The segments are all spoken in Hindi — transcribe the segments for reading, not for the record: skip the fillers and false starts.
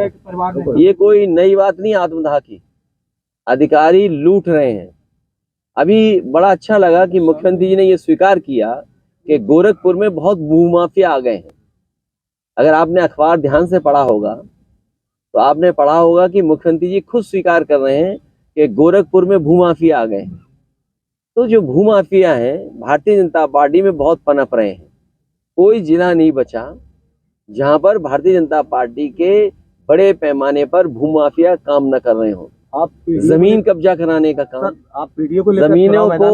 ये कोई नई बात नहीं आत्मदाह की। अधिकारी लूट रहे हैं। अभी बड़ा अच्छा लगा कि मुख्यमंत्री जी ने ये स्वीकार किया कि गोरखपुर में बहुत भूमाफिया आ गए हैं। अगर आपने अखबार ध्यान से पढ़ा होगा तो आपने पढ़ा होगा कि मुख्यमंत्री जी खुद स्वीकार कर रहे हैं कि गोरखपुर में भूमाफिया आ गए हैं। तो जो भूमाफिया हैं भारतीय जनता पार्टी में बहुत पनप रहे हैं। कोई जिला नहीं बचा जहां पर भारतीय जनता पार्टी के बड़े पैमाने पर भूमाफिया काम न कर रहे हो। आप जमीन कब्जा कराने का काम, आप पीडीओ को लेकर जमीनों को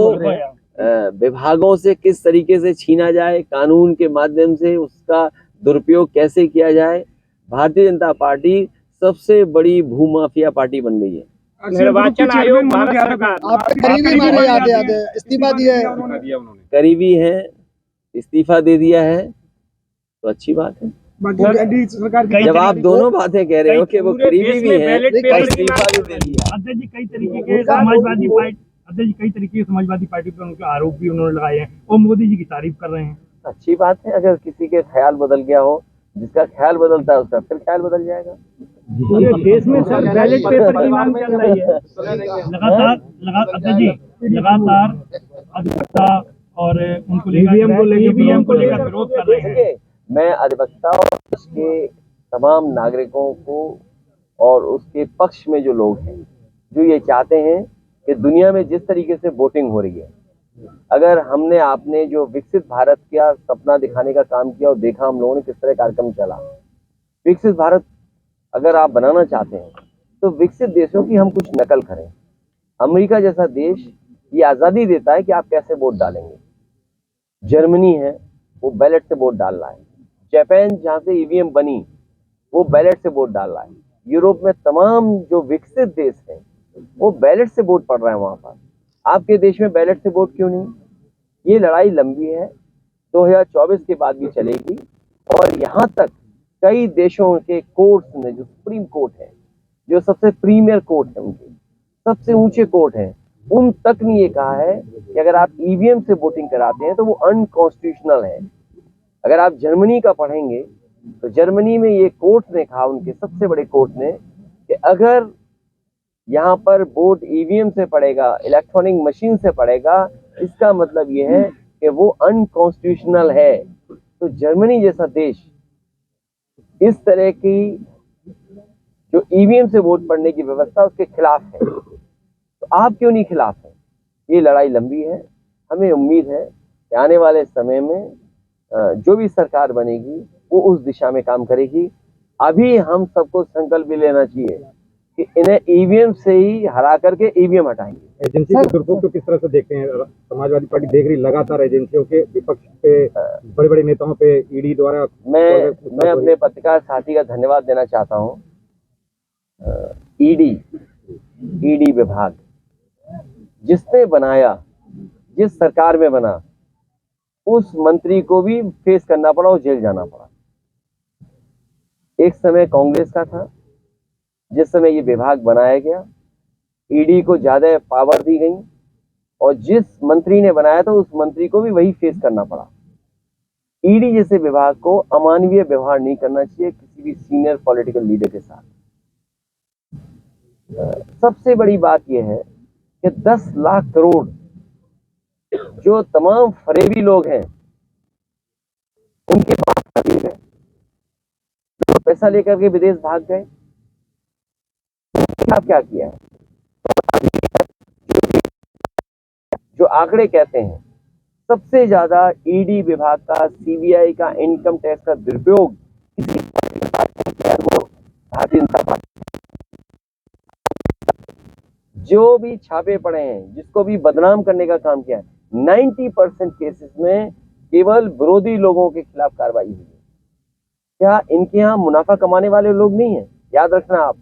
विभागों से किस तरीके से छीना जाए, कानून के माध्यम से उसका दुरुपयोग कैसे किया जाए, भारतीय जनता पार्टी सबसे बड़ी भूमाफिया पार्टी बन गई है। निर्वाचन आयोग भारत सरकार आपके करीबी माने जाते हैं, इस्तीफा दिया है उन्होंने। करीबी है, इस्तीफा दे दिया है तो अच्छी बात है। जब आप दोनों बातें कह रहे हो कि वो करीबी भी हैं, इस्तीफा भी दे दिया। अध्यक्ष जी कई तरीके के समाजवादी पार्टी समाजवादी पार्टी पर उनके आरोप भी उन्होंने लगाए हैं और मोदी जी की तारीफ कर रहे हैं। अच्छी बात है, अगर किसी के ख्याल बदल गया हो, जिसका ख्याल बदलता है उसका फिर ख्याल बदल जाएगा। पूरे देश में सर बैलेट पेपर की मांग चल रही है लगातार अधिवक्ता और उनको ईवीएम को लेकर विरोध कर रहे हैं। मैं अधिवक्ता और देश के तमाम नागरिकों को और उसके पक्ष में जो लोग हैं जो ये चाहते हैं कि दुनिया में जिस तरीके से वोटिंग हो रही है, अगर हमने आपने जो विकसित भारत का सपना दिखाने का काम किया और देखा हम लोगों ने किस तरह कार्यक्रम चला, विकसित भारत अगर आप बनाना चाहते हैं तो विकसित देशों की हम कुछ नकल करें। अमेरिका जैसा देश ये आज़ादी देता है कि आप कैसे वोट डालेंगे। जर्मनी है वो बैलेट से वोट डाल रहा है। जापान जहाँ से ईवीएम बनी वो बैलेट से वोट डाल रहा है। यूरोप में तमाम जो विकसित देश हैं वो बैलेट से वोट पड़ रहा है वहाँ पर। आपके देश में बैलेट से वोट क्यों नहीं? ये लड़ाई लंबी है, 2024 के बाद भी चलेगी। और यहाँ तक कई देशों के कोर्ट्स ने, जो सुप्रीम कोर्ट है, जो सबसे प्रीमियर कोर्ट है, उनके सबसे ऊंचे कोर्ट हैं, उन तक ने ये कहा है कि अगर आप ईवीएम से वोटिंग कराते हैं तो वो अनकॉन्स्टिट्यूशनल है। अगर आप जर्मनी का पढ़ेंगे तो जर्मनी में ये कोर्ट ने कहा, उनके सबसे बड़े कोर्ट ने, कि अगर यहाँ पर वोट ईवीएम से पड़ेगा, इलेक्ट्रॉनिक मशीन से पड़ेगा, इसका मतलब ये है कि वो अनकॉन्स्टिट्यूशनल है। तो जर्मनी जैसा देश इस तरह की जो ईवीएम से वोट पड़ने की व्यवस्था उसके खिलाफ है, तो आप क्यों नहीं खिलाफ हैं? ये लड़ाई लंबी है। हमें उम्मीद है कि आने वाले समय में जो भी सरकार बनेगी वो उस दिशा में काम करेगी। अभी हम सबको संकल्प भी लेना चाहिए कि इन्हें ईवीएम से ही हरा करके ईवीएम हटाएंगे। एजेंसी के दुरुपयोग को किस तरह से देखते हैं? समाजवादी पार्टी देख रही लगातार एजेंसियों के विपक्ष पे, बड़े बड़े नेताओं पे ईडी द्वारा। मैं अपने पत्रकार साथी का धन्यवाद देना चाहता हूँ। ईडी विभाग जिसने बनाया, जिस सरकार में बना, उस मंत्री को भी फेस करना पड़ा और जेल जाना पड़ा। एक समय कांग्रेस का था, जिस समय ये विभाग बनाया गया ईडी को ज्यादा पावर दी गई और जिस मंत्री ने बनाया था उस मंत्री को भी वही फेस करना पड़ा। ईडी जैसे विभाग को अमानवीय व्यवहार नहीं करना चाहिए किसी भी सीनियर पॉलिटिकल लीडर के साथ। सबसे बड़ी बात यह है कि 10 लाख करोड़ जो तमाम फरेबी लोग हैं उनके पास दिए गए, जो पैसा लेकर के विदेश भाग गए, क्या किया है? जो आंकड़े कहते हैं सबसे ज्यादा ईडी विभाग का, सीबीआई का, इनकम टैक्स का दुरुपयोग किसी वो भारतीय जनता पार्टी। जो भी छापे पड़े हैं, जिसको भी बदनाम करने का काम किया है, 90% केसेस में केवल विरोधी लोगों के खिलाफ कार्रवाई हुई है। क्या इनके यहाँ मुनाफा कमाने वाले लोग नहीं है? याद रखना आप,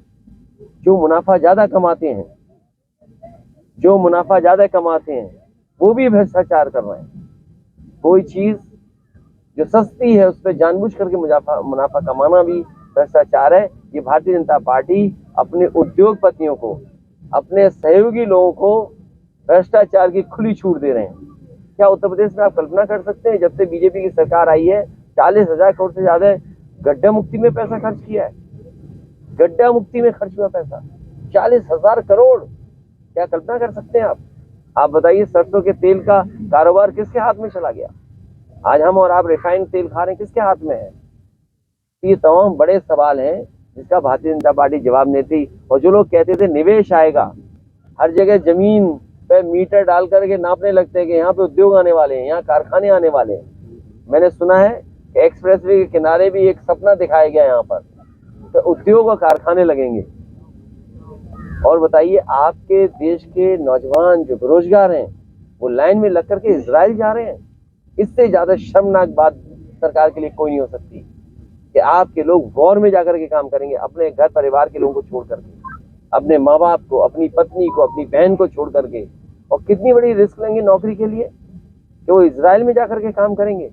जो मुनाफा ज्यादा कमाते हैं, जो मुनाफा ज्यादा कमाते हैं वो भी भ्रष्टाचार कर रहे हैं। कोई चीज जो सस्ती है उस पर जानबूझ करके मुनाफा कमाना भी भ्रष्टाचार है। ये भारतीय जनता पार्टी अपने उद्योगपतियों को, अपने सहयोगी लोगों को भ्रष्टाचार की खुली छूट दे रहे हैं। क्या उत्तर प्रदेश में आप कल्पना कर सकते हैं, जब से बीजेपी की सरकार आई है 40,000 करोड़ से ज्यादा गड्ढा मुक्ति में पैसा खर्च किया है। गड्ढा मुक्ति में खर्च हुआ पैसा 40,000 करोड़। क्या कल्पना कर सकते हैं आप बताइए, सरसों के तेल का कारोबार किसके हाथ में चला गया? आज हम और आप रिफाइंड तेल खा रहे हैं, किसके हाथ में है? ये तमाम बड़े सवाल हैं जिसका भारतीय जनता पार्टी जवाब नहीं देती। और जो लोग कहते थे निवेश आएगा, हर जगह जमीन पे मीटर डाल करके नापने लगते हैं कि यहाँ पे उद्योग आने वाले हैं, यहाँ कारखाने आने वाले हैं। मैंने सुना है कि एक्सप्रेसवे के किनारे भी एक सपना दिखाया गया यहाँ पर, तो उद्योग और कारखाने लगेंगे। और बताइए, आपके देश के नौजवान जो बेरोजगार हैं वो लाइन में लग करके इजराइल जा रहे हैं। इससे ज्यादा शर्मनाक बात सरकार के लिए कोई नहीं हो सकती कि आपके लोग वॉर में जाकर के काम करेंगे, अपने घर परिवार के लोगों को छोड़ करके, अपने माँ बाप को, अपनी पत्नी को, अपनी बहन को छोड़ करके। और कितनी बड़ी रिस्क लेंगे नौकरी के लिए कि वो इजराइल में जाकर के काम करेंगे।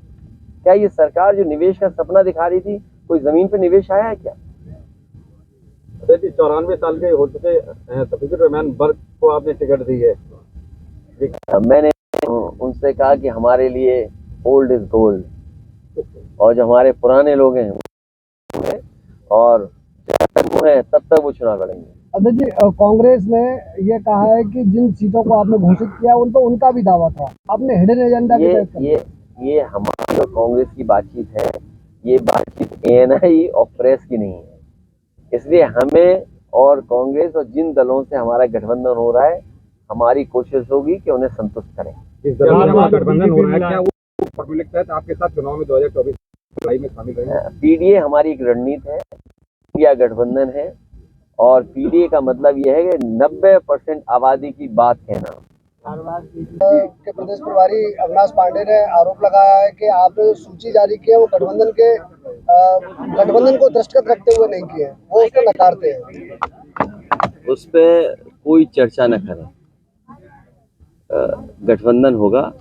क्या ये सरकार जो निवेश का सपना दिखा रही थी, कोई जमीन पे निवेश आया है क्या? 94 साल के हो चुके सफीकुर रहमान बर्क को आपने टिकट दी है। मैंने उनसे कहा कि हमारे लिए ओल्ड इज गोल्ड, और जो हमारे पुराने लोग हैं और जब तक वो हैं तब तक वो चुनाव लड़ेंगे। अध्यक्ष जी, कांग्रेस ने ये कहा है कि जिन सीटों को आपने घोषित किया उन पर उनका भी दावा था, आपने हिडन एजेंडा के तहत ये हमारी जो कांग्रेस की बातचीत है, ये बातचीत ANI और प्रेस की नहीं है। इसलिए हमें और कांग्रेस और जिन दलों से हमारा गठबंधन हो रहा है, हमारी कोशिश होगी कि उन्हें संतुष्ट करें। जिस दलों से हमारा गठबंधन हो रहा है, क्या वो फॉर्मूले के तहत आपके साथ चुनाव में 2024 जुलाई में शामिल रहेंगे? PDA हमारी एक रणनीति है, इंडिया गठबंधन है, और PDA का मतलब यह है कि 90% आबादी की बात कहना। के प्रदेश प्रभारी अविनाश पांडे ने आरोप लगाया है कि आपने सूची जारी की है वो गठबंधन को दृष्टिगत रखते हुए नहीं की है, वो उसको नकारते हैं। उस पर कोई चर्चा न करें। गठबंधन होगा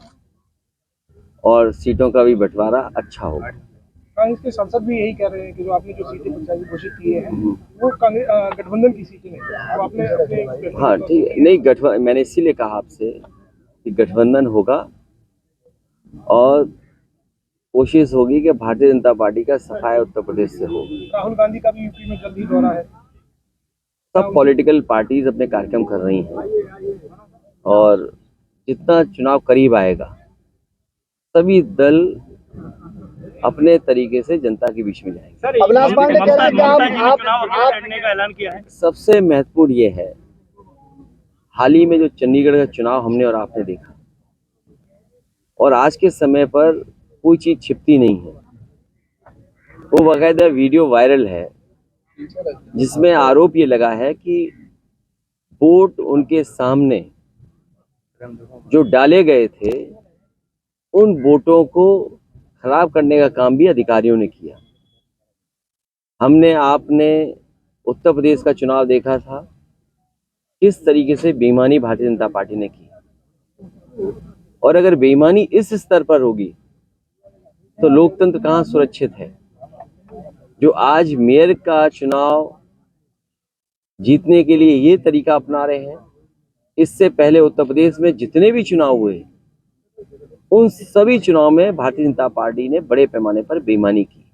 और सीटों का भी बंटवारा अच्छा होगा। कांग्रेस के सांसद भी यही कह रहे हैं कि जो आपने जो सीटें पंचायत घोषित की है वो गठबंधन की सीटें नहीं है, तो आपने अपने हाँ ठीक है, नहीं गठबंधन, मैंने इसीलिए कहा आपसे कि गठबंधन होगा और कोशिश होगी कि भारतीय जनता पार्टी का सफाया उत्तर प्रदेश से हो। राहुल गांधी का भी यूपी में जल्द ही दौरा है। सब पॉलिटिकल पार्टीज अपने कार्यक्रम कर रही हैं, और जितना चुनाव करीब आएगा सभी दल अपने तरीके से जनता के बीच में जाएंगे। अविनाश पांडे कह रहे हैं कि आप लड़ने का ऐलान किया है। सबसे महत्वपूर्ण ये है, हाल ही में जो चंडीगढ़ का चुनाव हमने और आपने देखा, और आज के समय पर कोई चीज छिपती नहीं है। वो बाकायदा वीडियो वायरल है जिसमें आरोप ये लगा है कि वोट उनके सामने जो डाले गए थे उन वोटों को खराब करने का काम भी अधिकारियों ने किया। हमने आपने उत्तर प्रदेश का चुनाव देखा था, किस तरीके से बेईमानी भारतीय जनता पार्टी ने की। और अगर बेईमानी इस स्तर पर होगी तो लोकतंत्र कहाँ सुरक्षित है। जो आज मेयर का चुनाव जीतने के लिए ये तरीका अपना रहे हैं, इससे पहले उत्तर प्रदेश में जितने भी चुनाव हुए उन सभी चुनाव में भारतीय जनता पार्टी ने बड़े पैमाने पर बेईमानी की।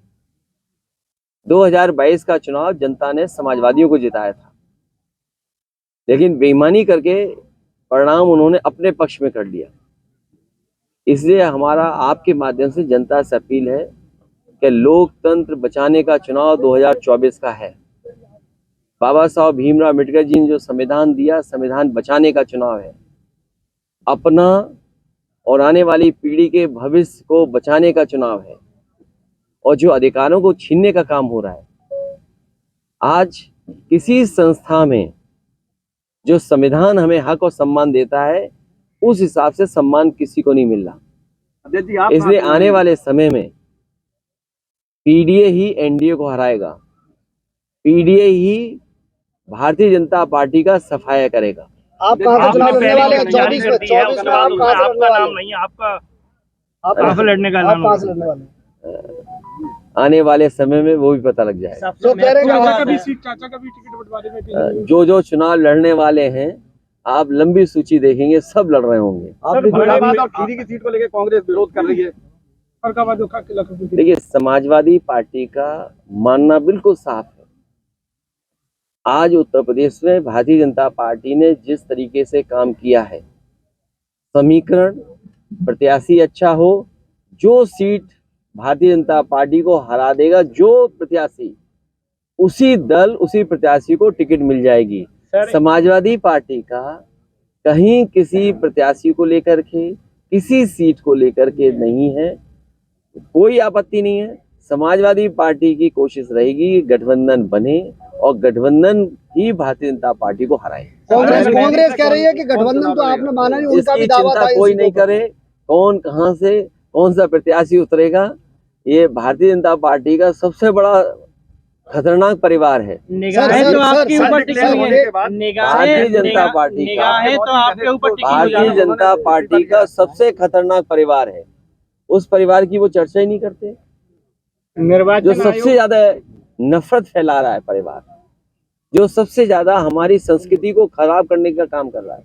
2022 का चुनाव जनता ने समाजवादियों को जिताया था, लेकिन बेईमानी करके परिणाम उन्होंने अपने पक्ष में कर लिया। इसलिए हमारा आपके माध्यम से जनता से अपील है कि लोकतंत्र बचाने का चुनाव 2024 का है। बाबा साहब भीमराव अम्बेडकर जी ने जो संविधान दिया, संविधान बचाने का चुनाव है। अपना और आने वाली पीढ़ी के भविष्य को बचाने का चुनाव है। और जो अधिकारों को छीनने का काम हो रहा है, आज किसी संस्था में जो संविधान हमें हक और सम्मान देता है उस हिसाब से सम्मान किसी को नहीं मिल रहा। इसलिए आने वाले समय में PDA ही NDA को हराएगा, PDA ही भारतीय जनता पार्टी का सफाया करेगा। आप कहाँ से चुनाव लड़ने वाले हैं? 24 में आप कहाँ से लड़ने वाले हैं? आप कहाँ से लड़ने का आप कहाँ से लड़ने वाले हैं? आने वाले समय में वो भी पता लग जाएगा। तो कह रहे हैं चाचा का भी टिकट बंटवाने में जो चुनाव लड़ने वाले हैं, आप लंबी सूची देखेंगे, सब लड़ रहे होंगे। फरीदाबाद और खीरी की सीट को लेकर कांग्रेस विरोध कर रही है। देखिए, समाजवादी पार्टी का मानना बिल्कुल साफ है आज उत्तर प्रदेश में भारतीय जनता पार्टी ने जिस तरीके से काम किया है, समीकरण प्रत्याशी अच्छा हो, जो सीट भारतीय जनता पार्टी को हरा देगा जो प्रत्याशी, उसी दल उसी प्रत्याशी को टिकट मिल जाएगी। सर, समाजवादी पार्टी का कहीं किसी प्रत्याशी को लेकर के, किसी सीट को लेकर के नहीं है, कोई आपत्ति नहीं है। समाजवादी पार्टी की कोशिश रहेगी गठबंधन बने और गठबंधन ही भारतीय जनता पार्टी को हराए। कांग्रेस कह रही है कि गठबंधन तो आपने माना नहीं, उनका भी इसकी दावा चिंता था। कोई नहीं करे, कौन कहां से कौन सा प्रत्याशी उतरेगा, ये भारतीय जनता पार्टी का सबसे बड़ा खतरनाक परिवार है। निगाहें तो आपके ऊपर टिकी हुई है। भारतीय जनता पार्टी का निगाहें तो आपके ऊपर टिकी हुई भारतीय है। जनता पार्टी का सबसे खतरनाक परिवार है। उस परिवार की वो चर्चा ही नहीं करते, जो निर्वाचन सबसे ज्यादा नफरत फैला रहा है परिवार, जो सबसे ज्यादा हमारी संस्कृति को खराब करने का काम कर रहा है।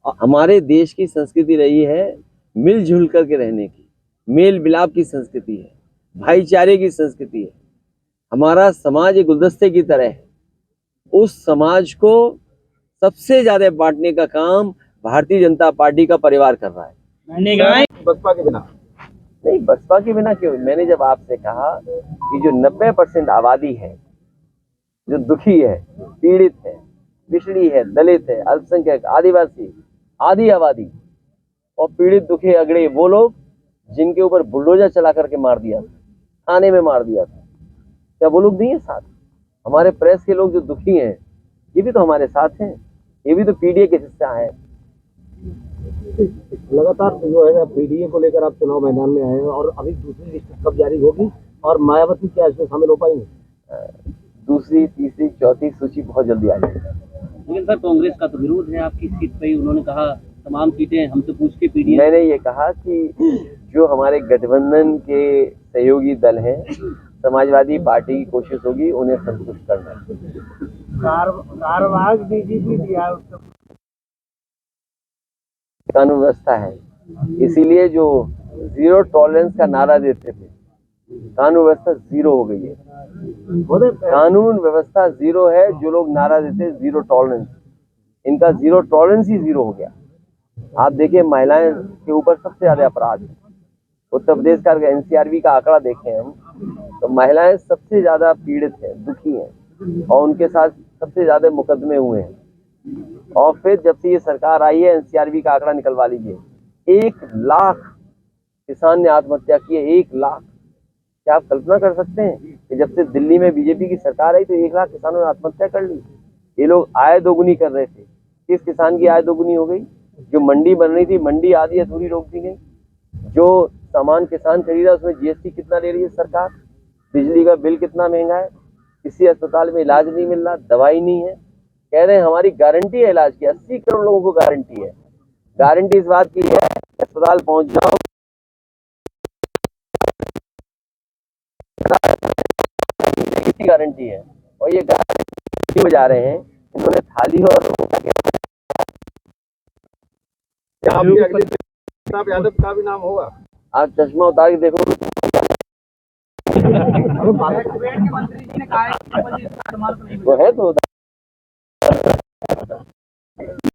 और हमारे देश की संस्कृति रही है मिलजुल करके रहने की, मेल मिलाप की संस्कृति है, भाईचारे की संस्कृति है। हमारा समाज एक गुलदस्ते की तरह है। उस समाज को सबसे ज्यादा बांटने का काम भारतीय जनता पार्टी का परिवार कर रहा है। निगाहें बसपा के बिना नहीं, बसपा के बिना क्यों? मैंने जब आपसे कहा कि जो 90% आबादी है, जो दुखी है, पीड़ित है, पिछड़ी है, दलित है, अल्पसंख्यक, आदिवासी, आधी आबादी और पीड़ित दुखी अगड़े वो लोग जिनके ऊपर बुलडोजर चला करके मार दिया था, थाने में मार दिया था, क्या वो लोग नहीं है साथ? हमारे प्रेस के लोग जो दुखी हैं, ये भी तो हमारे साथ हैं, ये भी तो पीडीए के हिस्सा है। लगातार जो है पीडीए को लेकर आप चुनाव मैदान में आए हैं और अभी दूसरी लिस्ट कब जारी होगी और मायावती क्या इसमें शामिल हो पाएंगे? दूसरी, तीसरी, चौथी सूची बहुत जल्दी आ जाएगी। लेकिन सर कांग्रेस का तो विरोध है आपकी सीट पे ही। उन्होंने कहा तमाम सीटें हमसे पूछ के पीडीए। मैंने ये कहा कि जो हमारे गठबंधन के सहयोगी दल हैं, समाजवादी पार्टी की कोशिश होगी उन्हें संतुष्ट करना। डीजीपी दिया कानून व्यवस्था है, इसीलिए जो जीरो टॉलरेंस का नारा देते थे, कानून व्यवस्था जीरो हो गई है। कानून व्यवस्था जीरो है, जो लोग नारा देते जीरो टॉलरेंस, इनका जीरो टॉलरेंस ही जीरो हो गया। आप देखिए महिलाएं के ऊपर सबसे ज्यादा अपराध है। उत्तर प्रदेश का एनसीआरबी का आंकड़ा देखें हम, तो महिलाएं सबसे ज्यादा पीड़ित हैं, दुखी हैं और उनके साथ सबसे ज्यादा मुकदमे हुए हैं। और फिर जब से ये सरकार आई है, एनसीआरबी का आंकड़ा निकलवा लीजिए, 1 लाख किसान ने आत्महत्या की है। 1 लाख। क्या आप कल्पना कर सकते हैं कि जब से दिल्ली में बीजेपी की सरकार आई तो 1 लाख किसानों ने आत्महत्या कर ली। ये लोग आय दोगुनी कर रहे थे। किस किसान की आय दोगुनी हो गई? जो मंडी बन रही थी, मंडी आधी अधूरी रोक दी गई। जो सामान किसान खरीदा उसमें जीएसटी कितना ले रही है सरकार? बिजली का बिल कितना महंगा है? किसी अस्पताल में इलाज नहीं मिल रहा, दवाई नहीं है। कह रहे हैं हमारी गारंटी है इलाज की, 80 करोड़ लोगों को गारंटी है। गारंटी इस बात की है अस्पताल पहुंच जाओ, गारंटी है। और ये गारंटी हो जा रहे हैं, इन्होंने थाली और यादव का भी नाम होगा। आप चश्मा उतार के देखो, वो है तो